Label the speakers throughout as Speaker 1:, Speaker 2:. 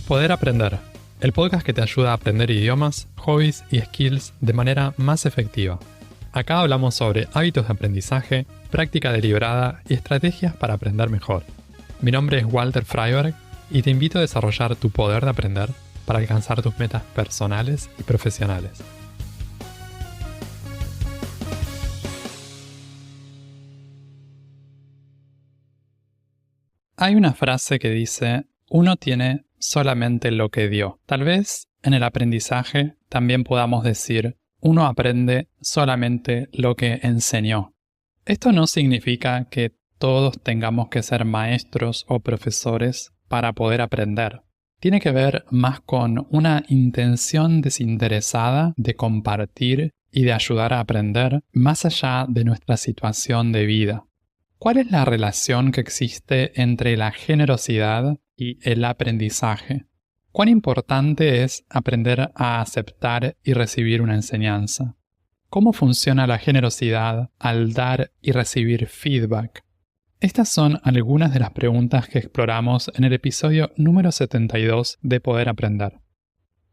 Speaker 1: Poder Aprender, el podcast que te ayuda a aprender idiomas, hobbies y skills de manera más efectiva. Acá hablamos sobre hábitos de aprendizaje, práctica deliberada y estrategias para aprender mejor. Mi nombre es Walter Freiberg y te invito a desarrollar tu poder de aprender para alcanzar tus metas personales y profesionales. Hay una frase que dice: uno tiene solamente lo que dio. Tal vez en el aprendizaje también podamos decir: uno aprende solamente lo que enseñó. Esto no significa que todos tengamos que ser maestros o profesores para poder aprender. Tiene que ver más con una intención desinteresada de compartir y de ayudar a aprender más allá de nuestra situación de vida. ¿Cuál es la relación que existe entre la generosidad y el aprendizaje? ¿Cuán importante es aprender a aceptar y recibir una enseñanza? ¿Cómo funciona la generosidad al dar y recibir feedback? Estas son algunas de las preguntas que exploramos en el episodio número 72 de Poder Aprender.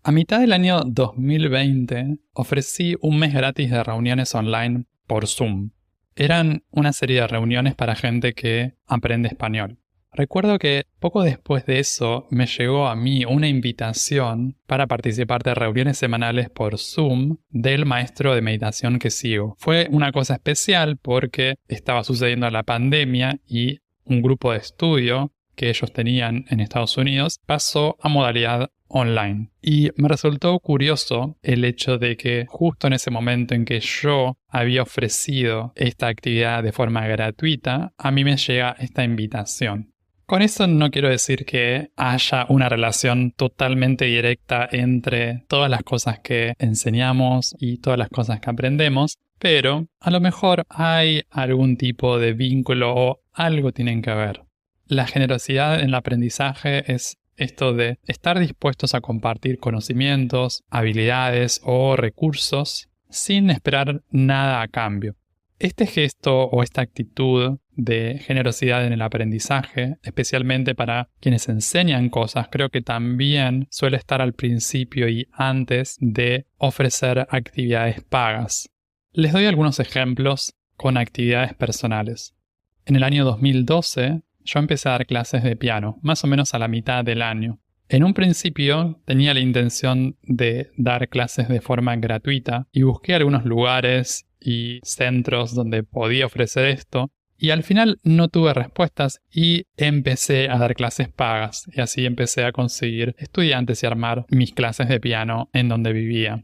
Speaker 1: A mitad del año 2020 ofrecí un mes gratis de reuniones online por Zoom. Eran una serie de reuniones para gente que aprende español. Recuerdo que poco después de eso me llegó a mí una invitación para participar de reuniones semanales por Zoom del maestro de meditación que sigo. Fue una cosa especial porque estaba sucediendo la pandemia y un grupo de estudio que ellos tenían en Estados Unidos pasó a modalidad online. Y me resultó curioso el hecho de que justo en ese momento en que yo había ofrecido esta actividad de forma gratuita, a mí me llega esta invitación. Con eso no quiero decir que haya una relación totalmente directa entre todas las cosas que enseñamos y todas las cosas que aprendemos, pero a lo mejor hay algún tipo de vínculo o algo tienen que ver. La generosidad en el aprendizaje es esto de estar dispuestos a compartir conocimientos, habilidades o recursos sin esperar nada a cambio. Este gesto o esta actitud de generosidad en el aprendizaje, especialmente para quienes enseñan cosas, creo que también suele estar al principio y antes de ofrecer actividades pagas. Les doy algunos ejemplos con actividades personales. En el año 2012, yo empecé a dar clases de piano, más o menos a la mitad del año. En un principio tenía la intención de dar clases de forma gratuita y busqué algunos lugares y centros donde podía ofrecer esto, y al final no tuve respuestas y empecé a dar clases pagas, y así empecé a conseguir estudiantes y armar mis clases de piano en donde vivía.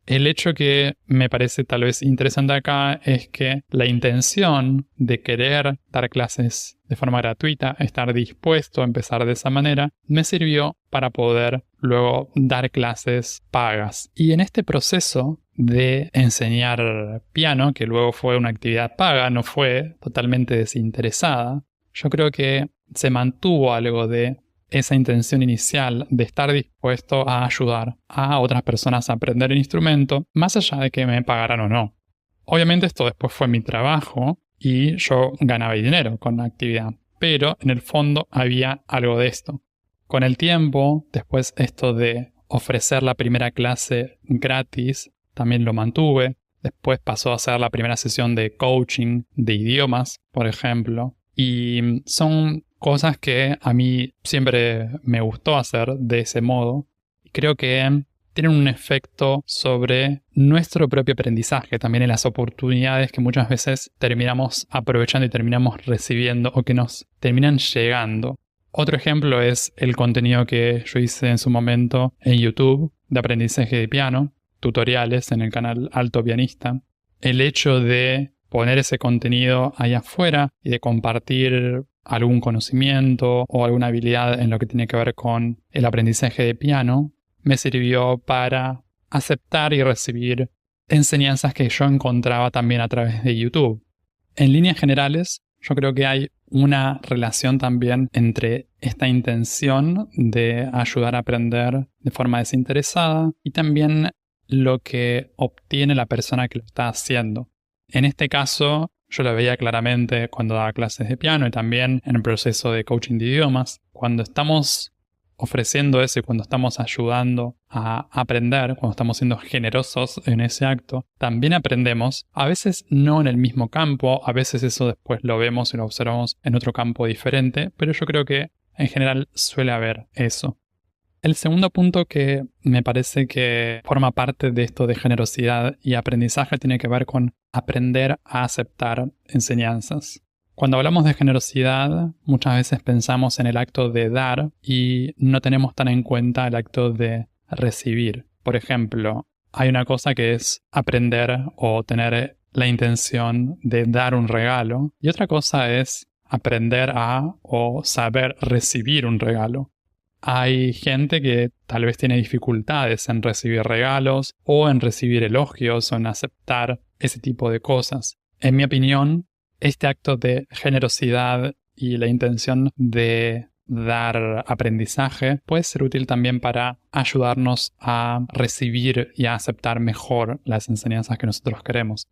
Speaker 1: El hecho que me parece tal vez interesante acá es que la intención de querer dar clases de forma gratuita, estar dispuesto a empezar de esa manera, me sirvió para poder luego dar clases pagas. Y en este proceso de enseñar piano, que luego fue una actividad paga, no fue totalmente desinteresada, yo creo que se mantuvo algo de esa intención inicial de estar dispuesto a ayudar a otras personas a aprender el instrumento, más allá de que me pagaran o no. Obviamente esto después fue mi trabajo y yo ganaba dinero con la actividad, pero en el fondo había algo de esto. Con el tiempo, después esto de ofrecer la primera clase gratis, también lo mantuve. Después pasó a ser la primera sesión de coaching de idiomas, por ejemplo. Y son cosas que a mí siempre me gustó hacer de ese modo. Creo que tienen un efecto sobre nuestro propio aprendizaje, también en las oportunidades que muchas veces terminamos aprovechando y terminamos recibiendo o que nos terminan llegando. Otro ejemplo es el contenido que yo hice en su momento en YouTube de aprendizaje de piano, tutoriales en el canal Alto Pianista. El hecho de poner ese contenido ahí afuera y de compartir algún conocimiento o alguna habilidad en lo que tiene que ver con el aprendizaje de piano me sirvió para aceptar y recibir enseñanzas que yo encontraba también a través de YouTube. En líneas generales, yo creo que hay una relación también entre esta intención de ayudar a aprender de forma desinteresada y también lo que obtiene la persona que lo está haciendo. En este caso, yo lo veía claramente cuando daba clases de piano y también en el proceso de coaching de idiomas. Cuando estamos ofreciendo eso y cuando estamos ayudando a aprender, cuando estamos siendo generosos en ese acto, también aprendemos, a veces no en el mismo campo, a veces eso después lo vemos y lo observamos en otro campo diferente, pero yo creo que en general suele haber eso. El segundo punto que me parece que forma parte de esto de generosidad y aprendizaje tiene que ver con aprender a aceptar enseñanzas. Cuando hablamos de generosidad, muchas veces pensamos en el acto de dar y no tenemos tan en cuenta el acto de recibir. Por ejemplo, hay una cosa que es aprender o tener la intención de dar un regalo y otra cosa es aprender a o saber recibir un regalo. Hay gente que tal vez tiene dificultades en recibir regalos o en recibir elogios o en aceptar ese tipo de cosas. En mi opinión, este acto de generosidad y la intención de dar aprendizaje puede ser útil también para ayudarnos a recibir y a aceptar mejor las enseñanzas que nosotros queremos.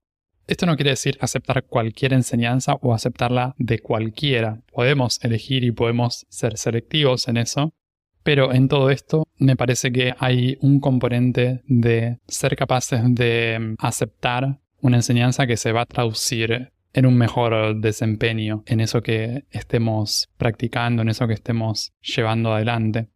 Speaker 1: Esto no quiere decir aceptar cualquier enseñanza o aceptarla de cualquiera. Podemos elegir y podemos ser selectivos en eso. Pero en todo esto me parece que hay un componente de ser capaces de aceptar una enseñanza que se va a traducir en un mejor desempeño, en eso que estemos practicando, en eso que estemos llevando adelante.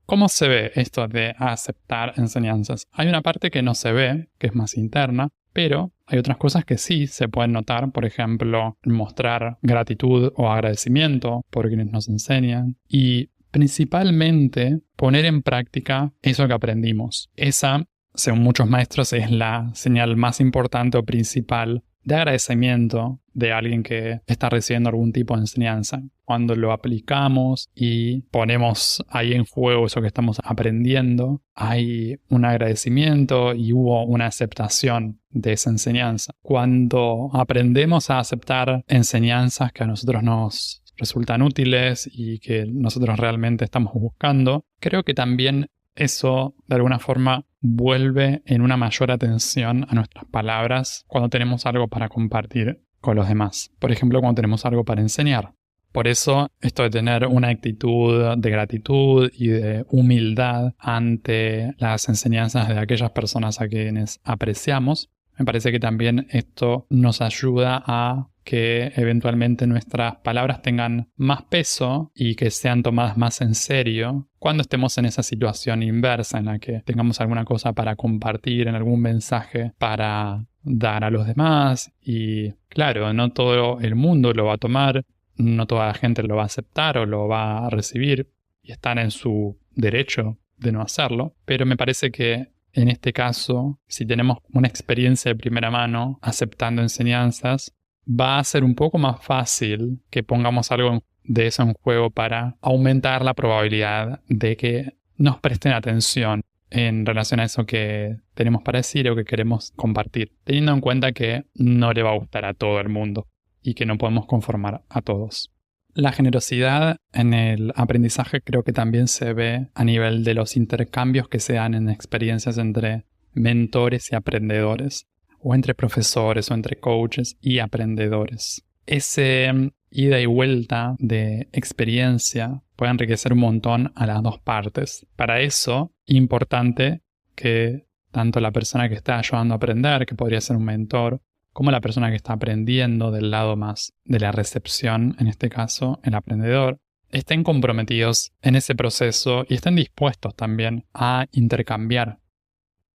Speaker 1: ¿Cómo se ve esto de aceptar enseñanzas? Hay una parte que no se ve, que es más interna, pero hay otras cosas que sí se pueden notar, por ejemplo, mostrar gratitud o agradecimiento por quienes nos enseñan y principalmente poner en práctica eso que aprendimos. Esa, según muchos maestros, es la señal más importante o principal de agradecimiento de alguien que está recibiendo algún tipo de enseñanza. Cuando lo aplicamos y ponemos ahí en juego eso que estamos aprendiendo, hay un agradecimiento y hubo una aceptación de esa enseñanza. Cuando aprendemos a aceptar enseñanzas que a nosotros nos resultan útiles y que nosotros realmente estamos buscando, creo que también eso de alguna forma vuelve en una mayor atención a nuestras palabras cuando tenemos algo para compartir con los demás. Por ejemplo, cuando tenemos algo para enseñar. Por eso, esto de tener una actitud de gratitud y de humildad ante las enseñanzas de aquellas personas a quienes apreciamos, me parece que también esto nos ayuda a que eventualmente nuestras palabras tengan más peso y que sean tomadas más en serio cuando estemos en esa situación inversa en la que tengamos alguna cosa para compartir, en algún mensaje para dar a los demás. Y claro, no todo el mundo lo va a tomar, no toda la gente lo va a aceptar o lo va a recibir y están en su derecho de no hacerlo, pero me parece que en este caso, si tenemos una experiencia de primera mano aceptando enseñanzas, va a ser un poco más fácil que pongamos algo de eso en juego para aumentar la probabilidad de que nos presten atención en relación a eso que tenemos para decir o que queremos compartir, teniendo en cuenta que no le va a gustar a todo el mundo y que no podemos conformar a todos. La generosidad en el aprendizaje creo que también se ve a nivel de los intercambios que se dan en experiencias entre mentores y aprendedores, o entre profesores o entre coaches y aprendedores. Ese ida y vuelta de experiencia puede enriquecer un montón a las dos partes. Para eso, importante que tanto la persona que está ayudando a aprender, que podría ser un mentor, como la persona que está aprendiendo del lado más de la recepción, en este caso el aprendedor, estén comprometidos en ese proceso y estén dispuestos también a intercambiar.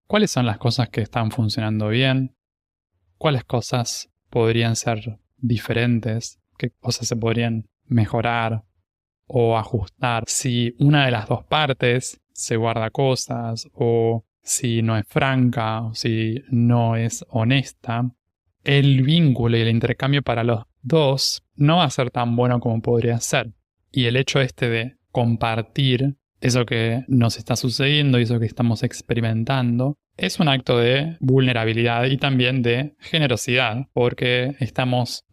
Speaker 1: ¿Cuáles son las cosas que están funcionando bien? ¿Cuáles cosas podrían ser diferentes? ¿Qué cosas se podrían mejorar o ajustar? Si una de las dos partes se guarda cosas o si no es franca o si no es honesta, el vínculo y el intercambio para los dos no va a ser tan bueno como podría ser. Y el hecho de compartir eso que nos está sucediendo y eso que estamos experimentando es un acto de vulnerabilidad y también de generosidad, porque estamos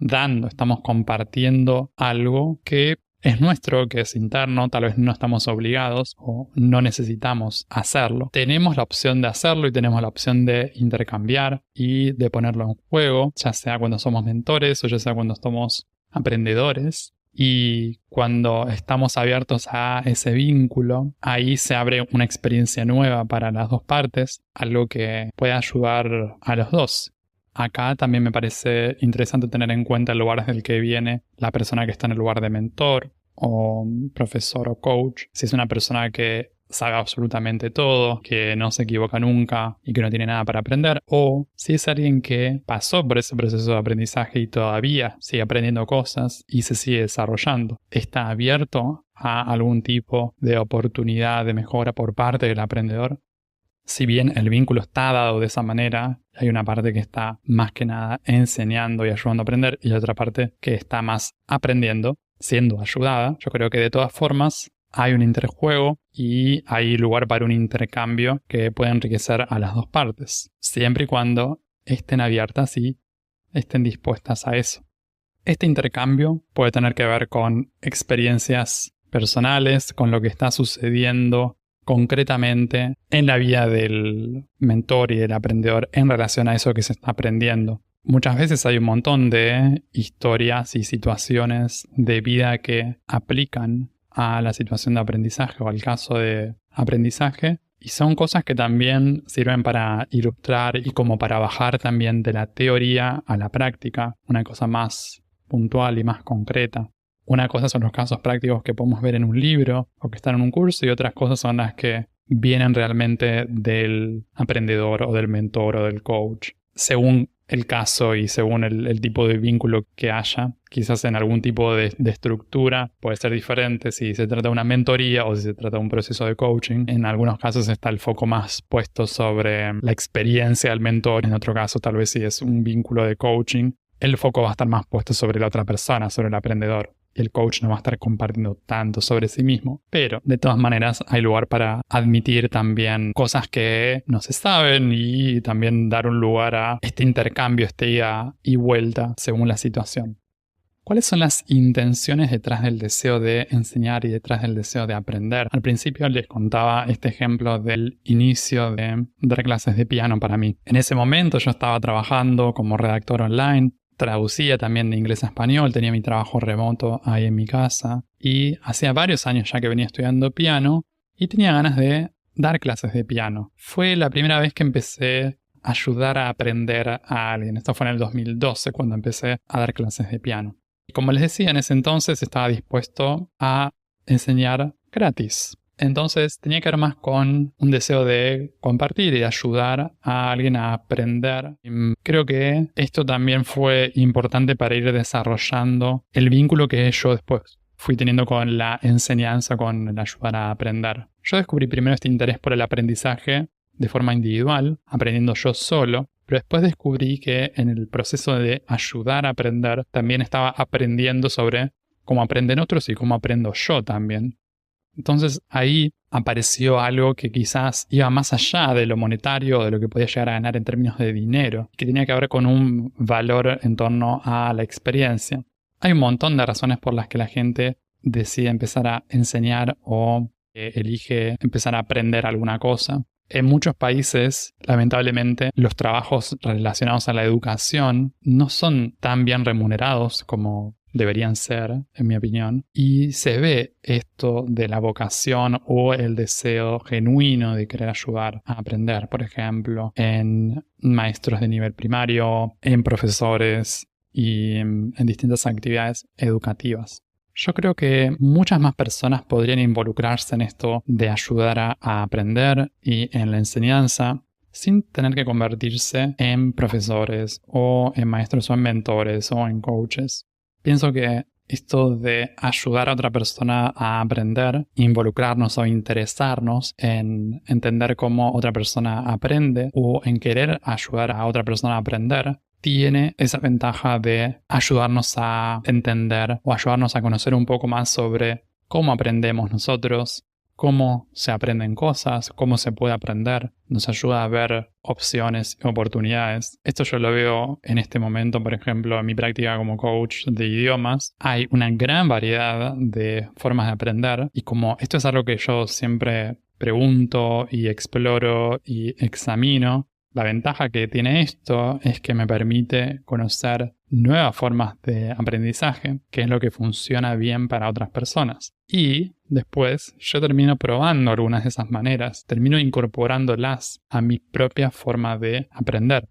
Speaker 1: compartiendo algo que es nuestro, que es interno, tal vez no estamos obligados o no necesitamos hacerlo. Tenemos la opción de hacerlo y tenemos la opción de intercambiar y de ponerlo en juego, ya sea cuando somos mentores o ya sea cuando somos aprendedores. Y cuando estamos abiertos a ese vínculo, ahí se abre una experiencia nueva para las dos partes, algo que puede ayudar a los dos. Acá también me parece interesante tener en cuenta el lugar desde el que viene la persona que está en el lugar de mentor o profesor o coach. Si es una persona que sabe absolutamente todo, que no se equivoca nunca y que no tiene nada para aprender, o si es alguien que pasó por ese proceso de aprendizaje y todavía sigue aprendiendo cosas y se sigue desarrollando. Está abierto a algún tipo de oportunidad de mejora por parte del aprendedor. Si bien el vínculo está dado de esa manera, hay una parte que está más que nada enseñando y ayudando a aprender y otra parte que está más aprendiendo, siendo ayudada. Yo creo que de todas formas hay un interjuego y hay lugar para un intercambio que puede enriquecer a las dos partes, siempre y cuando estén abiertas y estén dispuestas a eso. Este intercambio puede tener que ver con experiencias personales, con lo que está sucediendo concretamente en la vida del mentor y del aprendedor en relación a eso que se está aprendiendo. Muchas veces hay un montón de historias y situaciones de vida que aplican a la situación de aprendizaje o al caso de aprendizaje y son cosas que también sirven para ilustrar y como para bajar también de la teoría a la práctica, una cosa más puntual y más concreta. Una cosa son los casos prácticos que podemos ver en un libro o que están en un curso y otras cosas son las que vienen realmente del aprendedor o del mentor o del coach. Según el caso y según el tipo de vínculo que haya, quizás en algún tipo de estructura puede ser diferente si se trata de una mentoría o si se trata de un proceso de coaching. En algunos casos está el foco más puesto sobre la experiencia del mentor, en otro caso tal vez si es un vínculo de coaching, el foco va a estar más puesto sobre la otra persona, sobre el aprendedor. El coach no va a estar compartiendo tanto sobre sí mismo, pero de todas maneras hay lugar para admitir también cosas que no se saben y también dar un lugar a este intercambio, este ida y vuelta según la situación. ¿Cuáles son las intenciones detrás del deseo de enseñar y detrás del deseo de aprender? Al principio les contaba este ejemplo del inicio de dar clases de piano para mí. En ese momento yo estaba trabajando como redactor online, traducía también de inglés a español, tenía mi trabajo remoto ahí en mi casa y hacía varios años ya que venía estudiando piano y tenía ganas de dar clases de piano. Fue la primera vez que empecé a ayudar a aprender a alguien. Esto fue en el 2012 cuando empecé a dar clases de piano. Y como les decía, en ese entonces estaba dispuesto a enseñar gratis. Entonces tenía que ver más con un deseo de compartir y de ayudar a alguien a aprender. Y creo que esto también fue importante para ir desarrollando el vínculo que yo después fui teniendo con la enseñanza, con el ayudar a aprender. Yo descubrí primero este interés por el aprendizaje de forma individual, aprendiendo yo solo, pero después descubrí que en el proceso de ayudar a aprender también estaba aprendiendo sobre cómo aprenden otros y cómo aprendo yo también. Entonces ahí apareció algo que quizás iba más allá de lo monetario o de lo que podía llegar a ganar en términos de dinero, que tenía que ver con un valor en torno a la experiencia. Hay un montón de razones por las que la gente decide empezar a enseñar o elige empezar a aprender alguna cosa. En muchos países, lamentablemente, los trabajos relacionados a la educación no son tan bien remunerados como deberían ser, en mi opinión, y se ve esto de la vocación o el deseo genuino de querer ayudar a aprender, por ejemplo, en maestros de nivel primario, en profesores y en distintas actividades educativas. Yo creo que muchas más personas podrían involucrarse en esto de ayudar a aprender y en la enseñanza sin tener que convertirse en profesores o en maestros o en mentores o en coaches. Pienso que esto de ayudar a otra persona a aprender, involucrarnos o interesarnos en entender cómo otra persona aprende o en querer ayudar a otra persona a aprender, tiene esa ventaja de ayudarnos a entender o ayudarnos a conocer un poco más sobre cómo aprendemos nosotros, cómo se aprenden cosas, cómo se puede aprender. Nos ayuda a ver opciones y oportunidades. Esto yo lo veo en este momento, por ejemplo, en mi práctica como coach de idiomas. Hay una gran variedad de formas de aprender y como esto es algo que yo siempre pregunto y exploro y examino, la ventaja que tiene esto es que me permite conocer nuevas formas de aprendizaje, que es lo que funciona bien para otras personas. Y después yo termino probando algunas de esas maneras, termino incorporándolas a mi propia forma de aprender.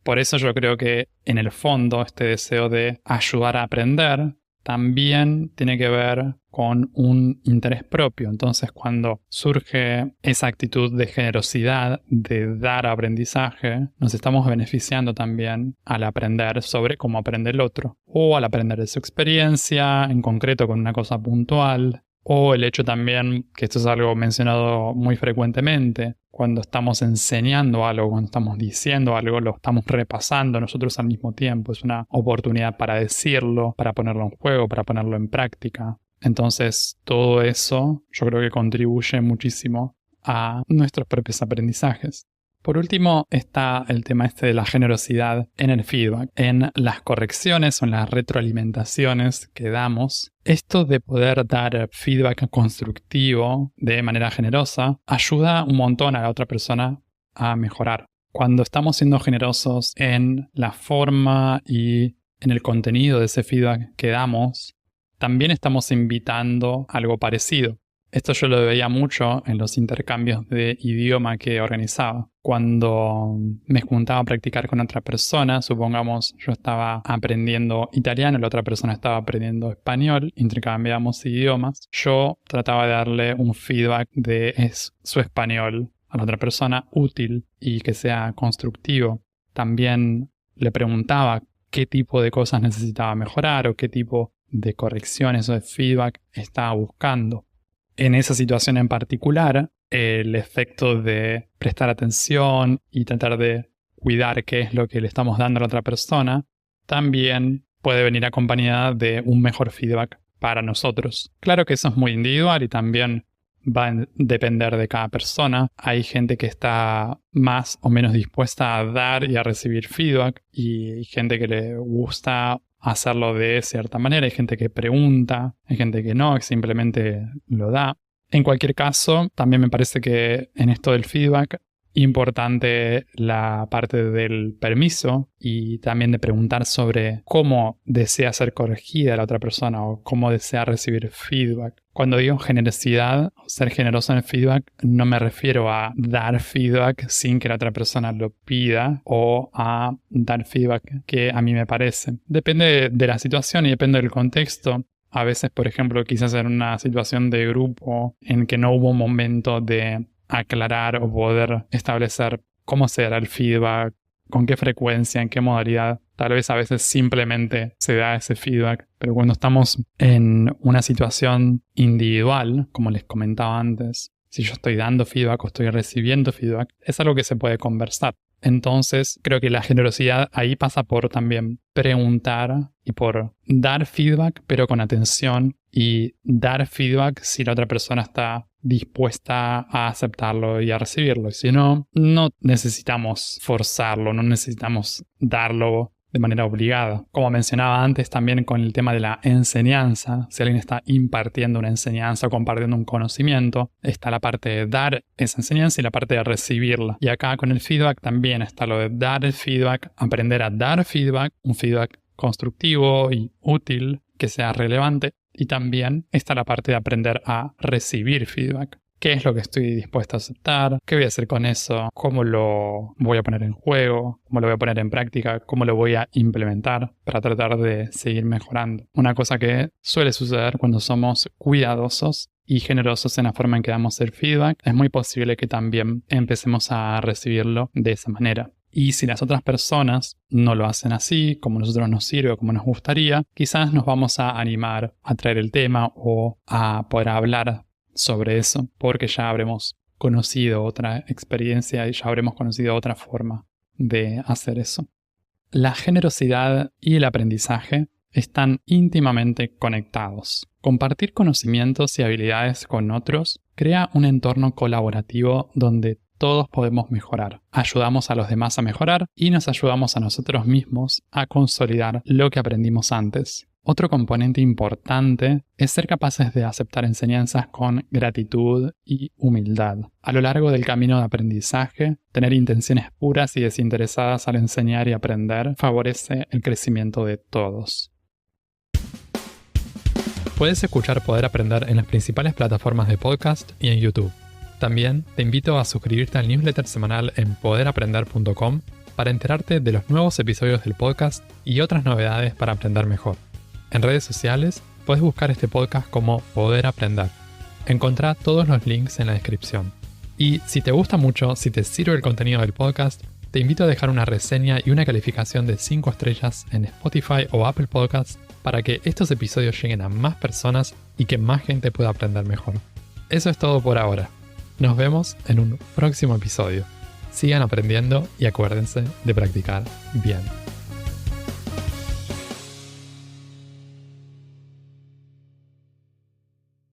Speaker 1: Por eso yo creo que en el fondo este deseo de ayudar a aprender también tiene que ver con un interés propio. Entonces, cuando surge esa actitud de generosidad, de dar aprendizaje, nos estamos beneficiando también al aprender sobre cómo aprende el otro, o al aprender de su experiencia, en concreto con una cosa puntual, o el hecho también, que esto es algo mencionado muy frecuentemente, cuando estamos enseñando algo, cuando estamos diciendo algo, lo estamos repasando nosotros al mismo tiempo. Es una oportunidad para decirlo, para ponerlo en juego, para ponerlo en práctica. Entonces, todo eso yo creo que contribuye muchísimo a nuestros propios aprendizajes. Por último, está el tema de la generosidad en el feedback, en las correcciones o en las retroalimentaciones que damos. Esto de poder dar feedback constructivo de manera generosa ayuda un montón a la otra persona a mejorar. Cuando estamos siendo generosos en la forma y en el contenido de ese feedback que damos, también estamos invitando algo parecido. Esto yo lo veía mucho en los intercambios de idioma que organizaba. Cuando me juntaba a practicar con otra persona, supongamos yo estaba aprendiendo italiano, la otra persona estaba aprendiendo español, intercambiábamos idiomas, yo trataba de darle un feedback de su español a la otra persona útil y que sea constructivo. También le preguntaba qué tipo de cosas necesitaba mejorar o qué tipo de correcciones o de feedback estaba buscando. En esa situación en particular, el efecto de prestar atención y tratar de cuidar qué es lo que le estamos dando a la otra persona también puede venir acompañada de un mejor feedback para nosotros. Claro que eso es muy individual y también va a depender de cada persona. Hay gente que está más o menos dispuesta a dar y a recibir feedback y hay gente que le gusta hacerlo de cierta manera, hay gente que pregunta, hay gente que no, que simplemente lo da. En cualquier caso, también me parece que en esto del feedback, importante la parte del permiso y también de preguntar sobre cómo desea ser corregida la otra persona o cómo desea recibir feedback. Cuando digo generosidad o ser generoso en el feedback, no me refiero a dar feedback sin que la otra persona lo pida o a dar feedback que a mí me parece. Depende de la situación y depende del contexto. A veces, por ejemplo, quizás en una situación de grupo en que no hubo un momento de aclarar o poder establecer cómo se dará el feedback, con qué frecuencia, en qué modalidad. Tal vez a veces simplemente se da ese feedback, pero cuando estamos en una situación individual, como les comentaba antes, si yo estoy dando feedback o estoy recibiendo feedback, es algo que se puede conversar. Entonces, creo que la generosidad ahí pasa por también preguntar y por dar feedback, pero con atención, y dar feedback si la otra persona está dispuesta a aceptarlo y a recibirlo. Y si no, no necesitamos forzarlo, no necesitamos darlo de manera obligada. Como mencionaba antes también con el tema de la enseñanza, si alguien está impartiendo una enseñanza o compartiendo un conocimiento, está la parte de dar esa enseñanza y la parte de recibirla. Y acá con el feedback también está lo de dar el feedback, aprender a dar feedback, un feedback constructivo y útil, que sea relevante. Y también está la parte de aprender a recibir feedback. ¿Qué es lo que estoy dispuesto a aceptar? ¿Qué voy a hacer con eso? ¿Cómo lo voy a poner en juego? ¿Cómo lo voy a poner en práctica? ¿Cómo lo voy a implementar para tratar de seguir mejorando? Una cosa que suele suceder cuando somos cuidadosos y generosos en la forma en que damos el feedback, es muy posible que también empecemos a recibirlo de esa manera. Y si las otras personas no lo hacen así, como a nosotros nos sirve o como nos gustaría, quizás nos vamos a animar a traer el tema o a poder hablar sobre eso, porque ya habremos conocido otra experiencia y ya habremos conocido otra forma de hacer eso. La generosidad y el aprendizaje están íntimamente conectados. Compartir conocimientos y habilidades con otros crea un entorno colaborativo donde todos podemos mejorar. Ayudamos a los demás a mejorar y nos ayudamos a nosotros mismos a consolidar lo que aprendimos antes. Otro componente importante es ser capaces de aceptar enseñanzas con gratitud y humildad. A lo largo del camino de aprendizaje, tener intenciones puras y desinteresadas al enseñar y aprender favorece el crecimiento de todos. Puedes escuchar Poder Aprender en las principales plataformas de podcast y en YouTube. También te invito a suscribirte al newsletter semanal en poderaprender.com para enterarte de los nuevos episodios del podcast y otras novedades para aprender mejor. En redes sociales puedes buscar este podcast como Poder Aprender. Encontrá todos los links en la descripción. Y si te gusta mucho, si te sirve el contenido del podcast, te invito a dejar una reseña y una calificación de 5 estrellas en Spotify o Apple Podcasts para que estos episodios lleguen a más personas y que más gente pueda aprender mejor. Eso es todo por ahora. Nos vemos en un próximo episodio. Sigan aprendiendo y acuérdense de practicar bien.